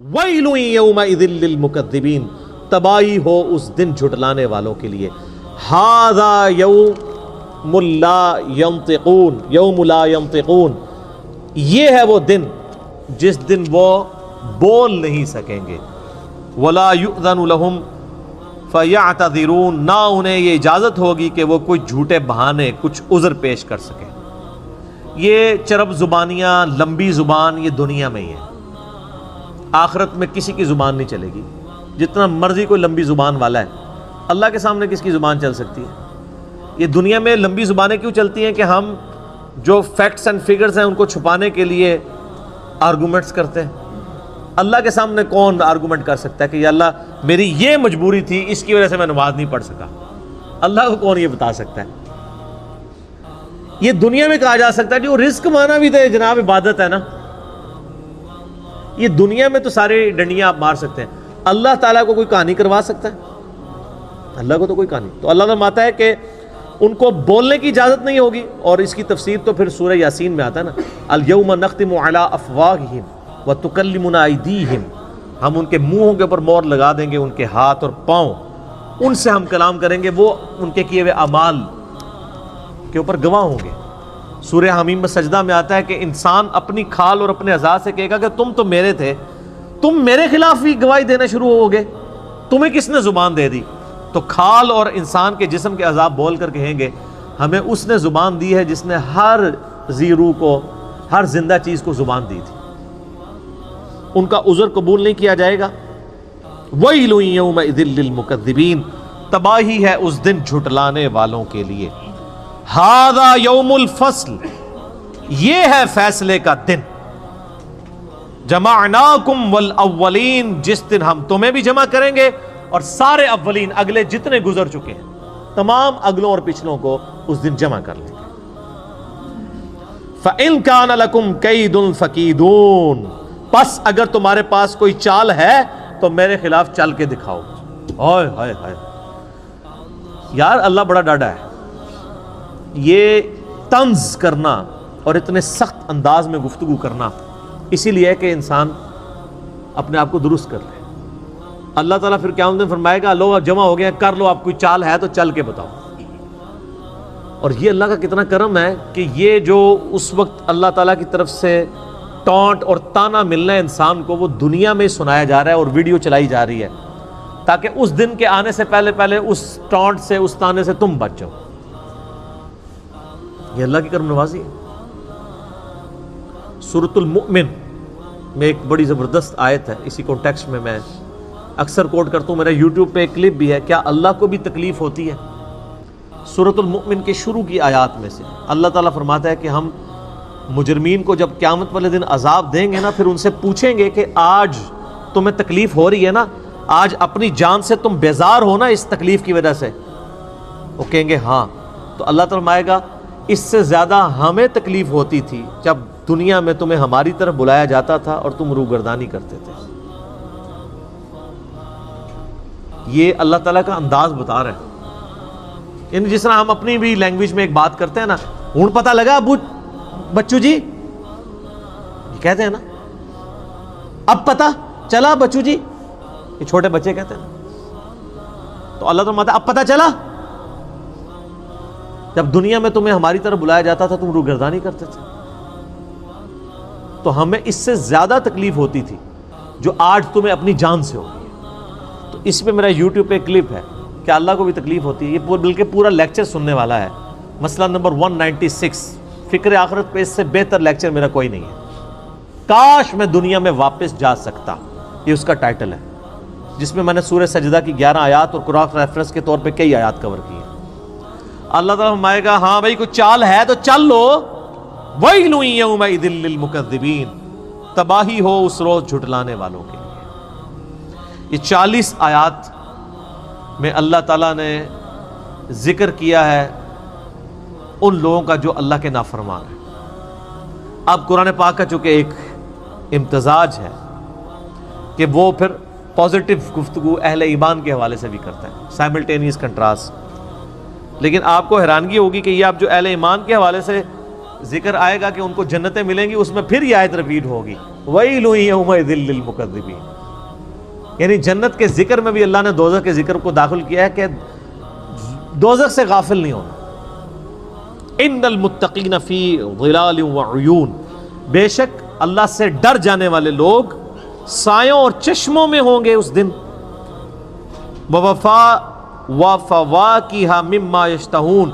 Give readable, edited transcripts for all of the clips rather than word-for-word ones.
وَيْلٌ يَوْمَئِذٍ لِّلْمُكَذِّبِينَ، تباہی ہو اس دن جھٹلانے والوں کے لیے. هَذَا يَوْمُ لَا يَنطِقُونَ، یوم لا ينطقون، یہ ہے وہ دن جس دن وہ بول نہیں سکیں گے. وَلَا يُؤْذَنُ لَهُمْ فَيَعْتَذِرُونَ، نہ انہیں یہ اجازت ہوگی کہ وہ کوئی جھوٹے بہانے، کچھ عذر پیش کر سکیں. یہ چرب زبانیاں، لمبی زبان، یہ دنیا میں ہی ہے. آخرت میں کسی کی زبان نہیں چلے گی. جتنا مرضی کوئی لمبی زبان والا ہے، اللہ کے سامنے کس کی زبان چل سکتی ہے؟ یہ دنیا میں لمبی زبانیں کیوں چلتی ہیں کہ ہم جو فیکٹس اینڈ فگرز ہیں ان کو چھپانے کے لیے آرگومنٹس کرتے ہیں. اللہ کے سامنے کون آرگومنٹ کر سکتا ہے کہ یا اللہ میری یہ مجبوری تھی، اس کی وجہ سے میں نماز نہیں پڑھ سکا؟ اللہ کو کون یہ بتا سکتا ہے؟ یہ دنیا میں کہا جا سکتا ہے جو رزق مانا بھی تھے جناب عبادت ہے نا. یہ دنیا میں تو سارے ڈنڈیاں آپ مار سکتے ہیں، اللہ تعالیٰ کو کوئی کہانی کروا سکتا ہے؟ اللہ کو تو کوئی کہانی. تو اللہ فرماتا ہے کہ ان کو بولنے کی اجازت نہیں ہوگی. اور اس کی تفسیر تو پھر سورہ یاسین میں آتا ہے نا، الیوم نختم علی افواہہم وتکلمنا ایدیہم، ہم ان کے منہوں کے اوپر مہر لگا دیں گے، ان کے ہاتھ اور پاؤں، ان سے ہم کلام کریں گے، وہ ان کے کیے ہوئے اعمال کے اوپر گواہ ہوں گے. سورہ حمیم میں سجدہ میں آتا ہے کہ انسان اپنی کھال اور اپنے اعضاء سے کہے گا کہ تم تو میرے تھے، تم میرے خلاف ہی گواہی دینا شروع ہو گے، تمہیں کس نے زبان دے دی؟ تو کھال اور انسان کے جسم کے اعضاء بول کر کہیں گے ہمیں اس نے زبان دی ہے جس نے ہر ذی روح کو، ہر زندہ چیز کو زبان دی تھی. ان کا عذر قبول نہیں کیا جائے گا. وَيْلٌ يَوْمَئِذٍ لِّلْمُكَذِّبِينَ، تباہی ہے اس دن جھٹلانے والوں کے لیے. هَذَا يَوْمُ الْفَصْلِ، یہ ہے فیصلے کا دن. جَمَعْنَاكُمْ وَالْأَوَّلِينَ، جس دن ہم تمہیں بھی جمع کریں گے اور سارے اولین، اگلے جتنے گزر چکے ہیں تمام اگلوں اور پچھلوں کو اس دن جمع کر لیں گے. فَإِن كَانَ لَكُمْ كَيْدٌ فَكِيدُونَ، پس اگر تمہارے پاس کوئی چال ہے تو میرے خلاف چل کے دکھاؤ. ہائے ہائے ہائے، یار اللہ بڑا ڈاڈا ہے. یہ طنز کرنا اور اتنے سخت انداز میں گفتگو کرنا اسی لیے ہے کہ انسان اپنے آپ کو درست کر لے. اللہ تعالیٰ پھر قیامت میں فرمائے گا لو جمع ہو گیا، کر لو، آپ کوئی چال ہے تو چل کے بتاؤ. اور یہ اللہ کا کتنا کرم ہے کہ یہ جو اس وقت اللہ تعالیٰ کی طرف سے ٹونٹ اور تانا ملنا ہے انسان کو، وہ دنیا میں سنایا جا رہا ہے اور ویڈیو چلائی جا رہی ہے تاکہ اس دن کے آنے سے پہلے پہلے اس ٹونٹ سے، اس تانے سے تم بچ جاؤ. یہ اللہ کی کرم نوازی ہے. سورۃ المؤمن میں ایک بڑی زبردست آیت ہے، اسی کانٹیکسٹ میں میں اکثر کوٹ کرتا ہوں، میرا یوٹیوب پہ ایک کلپ بھی ہے، کیا اللہ کو بھی تکلیف ہوتی ہے؟ سورۃ المؤمن کے شروع کی آیات میں سے اللہ تعالیٰ فرماتا ہے کہ ہم مجرمین کو جب قیامت والے دن عذاب دیں گے نا، پھر ان سے پوچھیں گے کہ آج تمہیں تکلیف ہو رہی ہے نا، آج اپنی جان سے تم بیزار ہو نا اس تکلیف کی وجہ سے؟ وہ کہیں گے ہاں. تو اللہ تعالیٰ فرمائے گا اس سے زیادہ ہمیں تکلیف ہوتی تھی جب دنیا میں تمہیں ہماری طرف بلایا جاتا تھا اور تم روگردانی کرتے تھے. یہ اللہ تعالیٰ کا انداز بتا رہے ہیں. یعنی جس طرح ہم اپنی بھی لینگویج میں ایک بات کرتے ہیں نا، ہوں پتہ لگا ابو بچو جی، یہ کہتے ہیں نا، اب پتہ چلا بچو جی، یہ چھوٹے بچے کہتے ہیں نا. تو اللہ تعالیٰ فرماتا ہے اب پتہ چلا، جب دنیا میں تمہیں ہماری طرف بلایا جاتا تھا تم روگردانی کرتے تھے. تو ہمیں اس سے زیادہ تکلیف ہوتی تھی جو آج تمہیں اپنی جان سے ہوگی. تو اس پہ میرا یوٹیوب پہ ایک کلپ ہے کہ اللہ کو بھی تکلیف ہوتی ہے. یہ بلکہ پورا لیکچر سننے والا ہے، مسئلہ نمبر 196. فکر آخرت پہ اس سے بہتر لیکچر میرا کوئی نہیں ہے. کاش میں دنیا میں واپس جا سکتا، یہ اس کا ٹائٹل ہے، جس میں میں نے سورہ سجدہ کی 11 آیات اور قرآن ریفرنس کے طور پہ کئی آیات کور کی ہیں. اللہ تعالیٰ فرمائے گا ہاں بھائی کوئی چال ہے تو چل لو. وَيْلٌ يَوْمَئِذٍ لِّلْمُكَذِّبِينَ، تباہی ہو اس روز جھٹلانے والوں کے لیے. یہ 40 آیات میں اللہ تعالیٰ نے ذکر کیا ہے ان لوگوں کا جو اللہ کے نافرمان ہیں. اب قرآن پاک کا چونکہ ایک امتزاج ہے کہ وہ پھر پازیٹیو گفتگو اہل ایمان کے حوالے سے بھی کرتا ہے، سائملٹینیس کنٹراسٹ. لیکن آپ کو حیرانگی ہوگی کہ یہ آپ جو اہل ایمان کے حوالے سے ذکر آئے گا کہ ان کو جنتیں ملیں گی، اس میں پھر یہ آیت ریپیٹ ہوگی ویل یومئذ للمکذبین، یعنی جنت کے ذکر میں بھی اللہ نے دوزخ کے ذکر کو داخل کیا ہے کہ دوزخ سے غافل نہیں ہونا. ان المتقین فی ظلال وعیون، بے شک اللہ سے ڈر جانے والے لوگ سایوں اور چشموں میں ہوں گے اس دن. وفواکہ مما یشتہون،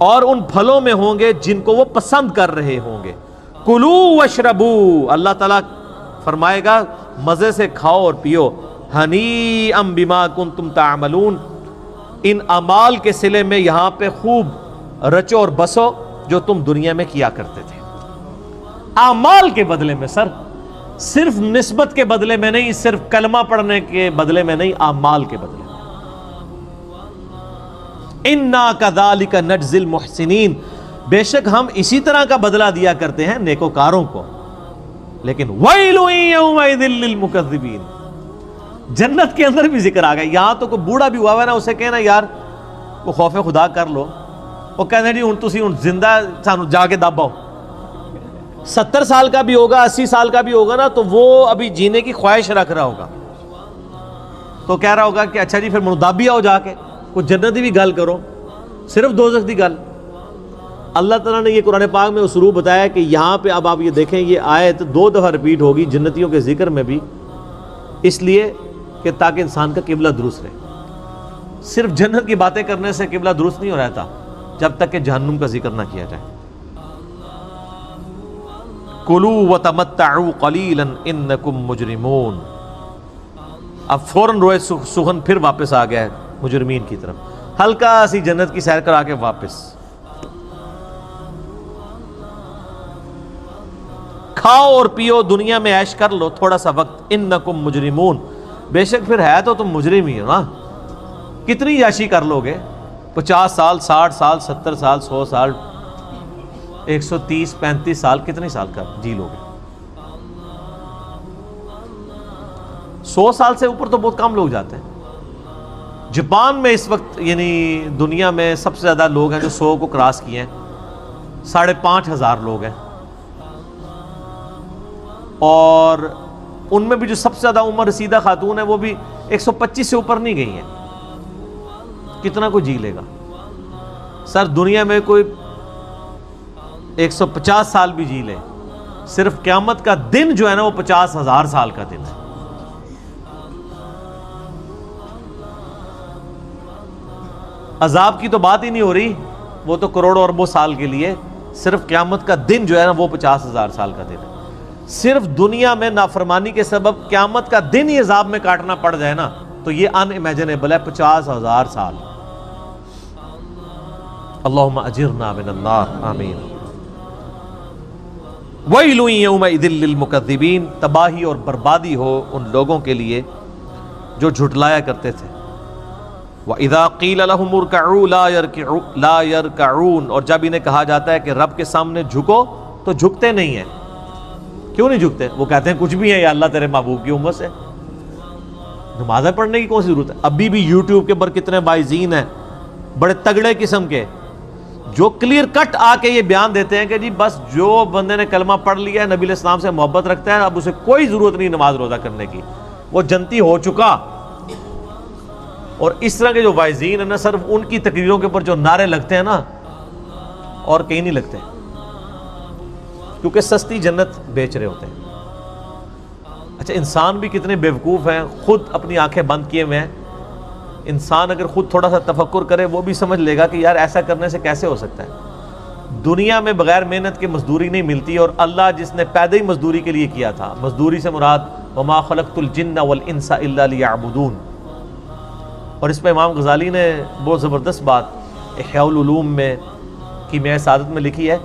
اور ان پھلوں میں ہوں گے جن کو وہ پسند کر رہے ہوں گے. کلو واشربو، اللہ تعالیٰ فرمائے گا مزے سے کھاؤ اور پیو. ہنیئا بما کنتم تعملون، ان اعمال کے صلے میں یہاں پہ خوب رچو اور بسو جو تم دنیا میں کیا کرتے تھے. اعمال کے بدلے میں سر، صرف نسبت کے بدلے میں نہیں، صرف کلمہ پڑھنے کے بدلے میں نہیں، اعمال کے بدلے میں. انا کذالک نجزی المحسنین، بے شک ہم اسی طرح کا بدلہ دیا کرتے ہیں نیکوکاروں کو. لیکن ویل یومئذ للمکذبین، جنت کے اندر بھی ذکر آ گیا. یہاں تو کوئی بوڑھا بھی ہوا ہے نا، اسے کہنا یار وہ خوف خدا کر لو، وہ کہنا جی ہن تسی ہن زندہ سانو جا کے دباؤ. 70 سال کا بھی ہوگا، 80 سال کا بھی ہوگا نا، تو وہ ابھی جینے کی خواہش رکھ رہا ہوگا، تو کہہ رہا ہوگا کہ اچھا جی پھر منودابی آؤ جا کے کوئی جنتی بھی گل کرو، صرف دوزخ دی گل. اللہ تعالیٰ نے یہ قرآن پاک میں اسلوب بتایا کہ یہاں پہ اب آپ یہ دیکھیں، یہ آیت 2 دفعہ ریپیٹ ہوگی جنتیوں کے ذکر میں بھی، اس لیے کہ تاکہ انسان کا قبلہ درست رہے. صرف جنت کی باتیں کرنے سے قبلہ درست نہیں ہو رہتا جب تک کہ جہنم کا ذکر نہ کیا جائے. کلوا وتمتعوا قلیلا انکم مجرمون. اب فوراً روئے سخن پھر واپس آ گیا ہے مجرمین کی طرف. ہلکا سی جنت کی سیر کرا کے واپس. کھاؤ اور پیو، دنیا میں عیش کر لو تھوڑا سا وقت. انکم مجرمون، بے شک پھر ہے تو تم مجرم ہی ہو نا. کتنی عیاشی کر لو گے؟ 50 سال، 60 سال، 70 سال، 100 سال، 130 35 سال، کتنے سال کا جی لو گے؟ 100 سال سے اوپر تو بہت کم لوگ جاتے ہیں. جاپان میں اس وقت یعنی دنیا میں سب سے زیادہ لوگ ہیں جو 100 کو کراس کیے ہیں، 5,500 لوگ ہیں. اور ان میں بھی جو سب سے زیادہ عمر رسیدہ خاتون ہے وہ بھی 125 سے اوپر نہیں گئی ہیں. کتنا کوئی جی لے گا سر؟ دنیا میں کوئی 150 سال بھی جی لے، صرف قیامت کا دن جو ہے نا وہ 50,000 سال کا دن ہے. عذاب کی تو بات ہی نہیں ہو رہی، وہ تو کروڑوں اربوں سال کے لیے. صرف قیامت کا دن جو ہے نا وہ 50,000 سال کا دن ہے. صرف دنیا میں نافرمانی کے سبب قیامت کا دن ہی عذاب میں کاٹنا پڑ جائے نا تو یہ ان امیجنیبل ہے. 50,000 سال. اللہم اجرنا من النار، آمین. ویل یومئذ للمکذبین، تباہی اور بربادی ہو ان لوگوں کے لیے جو جھٹلایا کرتے تھے. وَإِذَا قِيلَ لَهُمُ ارْكَعُوا لَا يَرْكَعُونَ، اور جب انہیں کہا جاتا ہے کہ رب کے سامنے جھکو تو جھکتے نہیں ہیں. کیوں نہیں جھکتے؟ وہ کہتے ہیں کچھ بھی ہے یا اللہ تیرے محبوب کی امت سے، نمازیں پڑھنے کی کون سی ضرورت ہے؟ ابھی بھی یوٹیوب کے اوپر کتنے بائزین ہیں بڑے تگڑے قسم کے جو کلیئر کٹ آ کے یہ بیان دیتے ہیں کہ جی بس جو بندے نے کلمہ پڑھ لیا ہے، نبی علیہ السلام سے محبت رکھتا ہے، اب اسے کوئی ضرورت نہیں نماز روزہ کرنے کی، وہ جنتی ہو چکا. اور اس طرح کے جو وائزین ہیں نا، صرف ان کی تقریروں کے اوپر جو نعرے لگتے ہیں نا اور کہیں نہیں لگتے، کیونکہ سستی جنت بیچ رہے ہوتے ہیں. اچھا انسان بھی کتنے بیوقوف ہیں، خود اپنی آنکھیں بند کیے ہوئے ہیں. انسان اگر خود تھوڑا سا تفکر کرے وہ بھی سمجھ لے گا کہ یار ایسا کرنے سے کیسے ہو سکتا ہے. دنیا میں بغیر محنت کے مزدوری نہیں ملتی، اور اللہ جس نے پیدا ہی مزدوری کے لیے کیا تھا، مزدوری سے مراد وما خلقت الجن والانس الا لیعبدون. اور اس پہ امام غزالی نے بہت زبردست بات احیاء العلوم میں کیمیائے سعادت میں لکھی ہے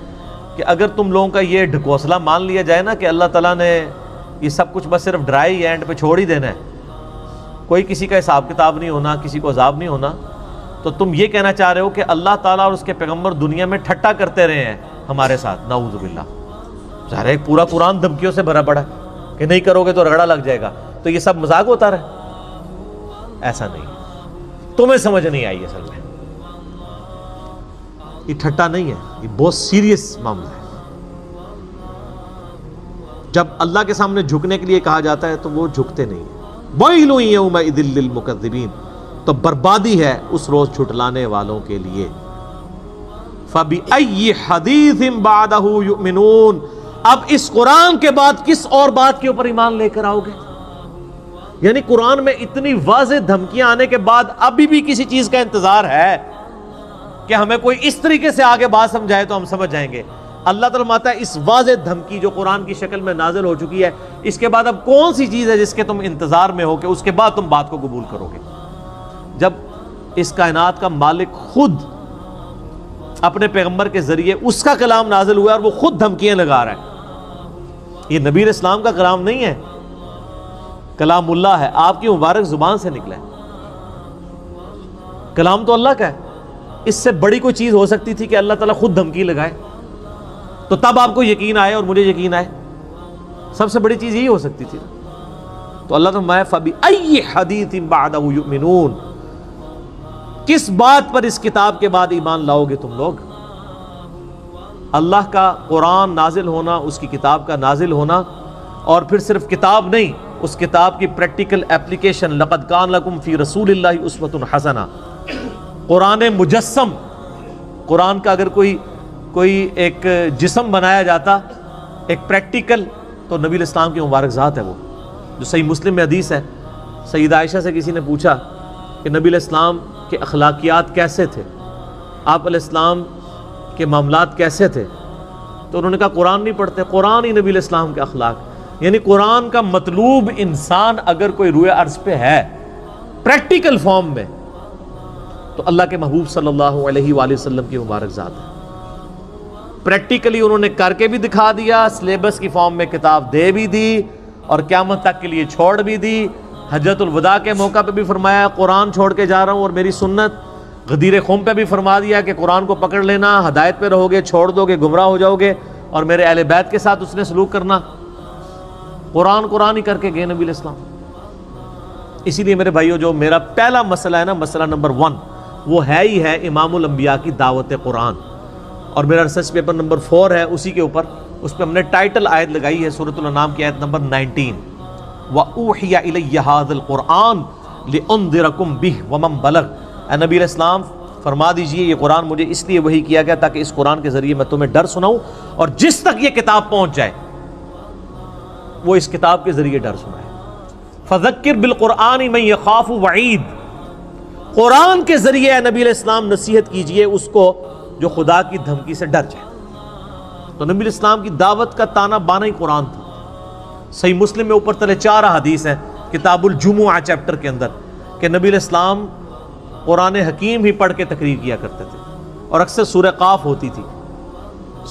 کہ اگر تم لوگوں کا یہ ڈھکوسلا مان لیا جائے نا کہ اللہ تعالیٰ نے یہ سب کچھ بس صرف ڈرائی اینڈ پہ چھوڑ ہی دینا ہے، کوئی کسی کا حساب کتاب نہیں ہونا، کسی کو عذاب نہیں ہونا، تو تم یہ کہنا چاہ رہے ہو کہ اللہ تعالیٰ اور اس کے پیغمبر دنیا میں ٹھٹا کرتے رہے ہیں ہمارے ساتھ. نعوذ باللہ. ظاہر ہے پورا قرآن دھمکیوں سے بھرا پڑا ہے کہ نہیں کرو گے تو رگڑا لگ جائے گا، تو یہ سب مذاق ہوتا رہے؟ ایسا نہیں، تمہیں سمجھ نہیں آئی اصل میں. یہ ٹھٹا نہیں ہے، یہ بہت سیریس معاملہ ہے. جب اللہ کے سامنے جھکنے کے لیے کہا جاتا ہے تو وہ جھکتے نہیں ہیں۔ وَيْلٌ يَوْمَئِذٍ لِّلْمُكَذِّبِينَ، تو بربادی ہے اس روز جھٹلانے والوں کے لیے۔ فَبِأَيِّ حَدِيثٍ بَعْدَهُ يُؤْمِنُونَ، اب اس قرآن کے بعد کس اور بات کے اوپر ایمان لے کر آؤ گے؟ یعنی قرآن میں اتنی واضح دھمکیاں آنے کے بعد ابھی بھی کسی چیز کا انتظار ہے کہ ہمیں کوئی اس طریقے سے آگے بات سمجھائے تو ہم سمجھ جائیں گے؟ اللہ تعالیٰ فرماتا ہے اس واضح دھمکی جو قرآن کی شکل میں نازل ہو چکی ہے، اس کے بعد اب کون سی چیز ہے جس کے تم انتظار میں ہو کہ اس کے بعد تم بات کو قبول کرو گے؟ جب اس کائنات کا مالک خود اپنے پیغمبر کے ذریعے اس کا کلام نازل ہوا ہے اور وہ خود دھمکیاں لگا رہا ہے، یہ نبی علیہ السلام کا کلام نہیں ہے، کلام اللہ ہے، آپ کی مبارک زبان سے نکلا ہے، کلام تو اللہ کا ہے۔ اس سے بڑی کوئی چیز ہو سکتی تھی کہ اللہ تعالیٰ خود دھمکی لگائے تو تب آپ کو یقین آئے اور مجھے یقین آئے؟ سب سے بڑی چیز یہی ہو سکتی تھی۔ تو اللہ تعالیٰ فَبِأَيِّ حَدِيثٍ بَعْدَهُ يُؤْمِنُونَ، کس بات پر اس کتاب کے بعد ایمان لاؤ گے تم لوگ؟ اللہ کا قرآن نازل ہونا، اس کی کتاب کا نازل ہونا، اور پھر صرف کتاب نہیں، اس کتاب کی پریکٹیکل اپلیکیشن۔ لَقَدْ كَانَ لَكُمْ فِي رَسُولِ اللَّهِ أُسْوَةٌ حَسَنَةٌ، قرآن مجسم، قرآن کا اگر کوئی ایک جسم بنایا جاتا ایک پریکٹیکل، تو نبی علیہ السلام کی مبارک ذات ہے وہ، جو صحیح مسلم میں حدیث ہے۔ سیدہ عائشہ سے کسی نے پوچھا کہ نبی علیہ السلام کے اخلاقیات کیسے تھے، آپ علیہ السلام کے معاملات کیسے تھے؟ تو انہوں نے کہا قرآن نہیں پڑھتے، قرآن ہی نبی علیہ السلام کے اخلاق۔ یعنی قرآن کا مطلوب انسان اگر کوئی روئے ارض پہ ہے پریکٹیکل فارم میں، تو اللہ کے محبوب صلی اللہ علیہ وآلہ وسلم کی مبارک ذات ہے۔ پریکٹیکلی انہوں نے کر کے بھی دکھا دیا، سلیبس کی فارم میں کتاب دے بھی دی، اور قیامت تک کے لیے چھوڑ بھی دی۔ حجۃ الوداع کے موقع پہ بھی فرمایا قرآن چھوڑ کے جا رہا ہوں اور میری سنت۔ غدیر خم پہ بھی فرما دیا کہ قرآن کو پکڑ لینا، ہدایت پہ رہو گے، چھوڑ دو گے گمراہ ہو جاؤ گے، اور میرے اہل بیت کے ساتھ اس نے سلوک کرنا۔ قرآن ہی کر کے گئے نبی علیہ السلام۔ اسی لیے میرے بھائیو، جو میرا پہلا مسئلہ ہے نا، مسئلہ نمبر 1، وہ ہے ہی ہے امام الانبیاء کی دعوت قرآن، اور میرا ریسرچ پیپر نمبر 4 ہے اسی کے اوپر، اس پہ ہم نے ٹائٹل آیت لگائی ہے سورۃ الانعام کی آیت نمبر 19، وَأُوحِيَ إِلَيَّ هَذَا الْقُرْآنُ لِأُنذِرَكُمْ بِهِ وَمَنْ بَلَغَ، اے نبی علیہ السلام فرما دیجئے یہ قرآن مجھے اس لیے وحی کیا گیا تاکہ اس قرآن کے ذریعے میں تمہیں ڈر سناؤں، اور جس تک یہ کتاب پہنچ جائے وہ اس کتاب کے ذریعے ڈر سنائے۔ فَذَكِّرْ بِالْقُرْآنِ مَنْ يَخَافُ وَعِيدٍ، قرآن کے ذریعے اے نبی علیہ السلام نصیحت کیجئے اس کو جو خدا کی دھمکی سے ڈر جائے۔ تو نبی علیہ السلام کی دعوت کا تانا بانا ہی قرآن تھا۔ صحیح مسلم میں اوپر تلے 4 حدیث ہیں کتاب الجمعہ چیپٹر کے اندر، کہ نبی علیہ السلام قرآن حکیم ہی پڑھ کے تقریر کیا کرتے تھے، اور اکثر سورہ قاف ہوتی تھی،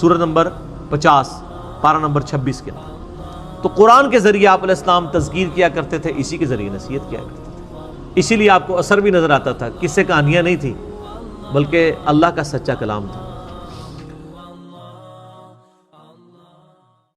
سورہ نمبر 50 پارہ نمبر 26 کے اندر۔ تو قرآن کے ذریعے آپ علیہ السلام تذکیر کیا کرتے تھے، اسی کے ذریعے نصیحت کیا کرتے تھے، اسی لیے آپ کو اثر بھی نظر آتا تھا، قصے کہانیاں نہیں تھی بلکہ اللہ کا سچا کلام تھا۔